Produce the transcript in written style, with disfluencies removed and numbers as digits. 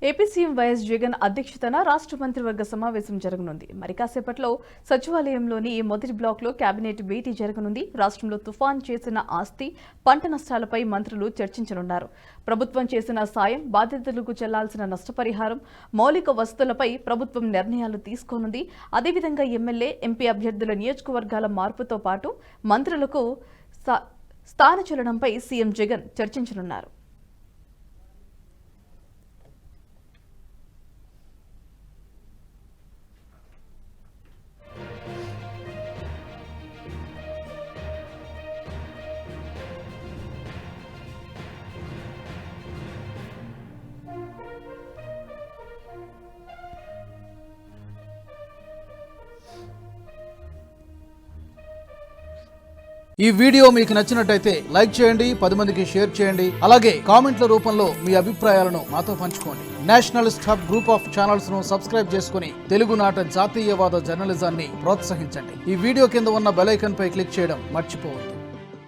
AP CM YS Jagan అధ్యక్షతన రాష్ట్ర మంత్రివర్గ సమావేశం జరగనుంది. మరి కాసేపట్లో సచివాలయంలోని మొదటి బ్లాక్లో కేబినెట్ భేటీ జరగనుంది. రాష్ట్రంలో తుఫాన్ చేసిన ఆస్తి, పంట నష్టాలపై మంత్రులు చర్చించనున్నారు. ప్రభుత్వం చేసిన సాయం, బాధితులకు చెల్లాల్సిన నష్టపరిహారం, మౌలిక వసతులపై ప్రభుత్వం నిర్ణయాలు తీసుకోనుంది. అదేవిధంగా ఎమ్మెల్యే, ఎంపీ అభ్యర్థుల నియోజకవర్గాల మార్పుతో పాటు మంత్రులకు స్థానచలనంపై సీఎం జగన్ చర్చించనున్నారు. ఈ వీడియో మీకు నచ్చినట్టయితే లైక్ చేయండి, 10 మందికి షేర్ చేయండి. అలాగే కామెంట్ల రూపంలో మీ అభిప్రాయాలను మాతో పంచుకోండి. Nationalist hub group of channels ను సబ్స్క్రైబ్ చేసుకుని తెలుగునాట జాతీయవాద జర్నలిజాన్ని ప్రోత్సహించండి. ఈ వీడియో కింద ఉన్న బెల్ ఐకాన్ పై క్లిక్ చేయడం మర్చిపోవద్దు.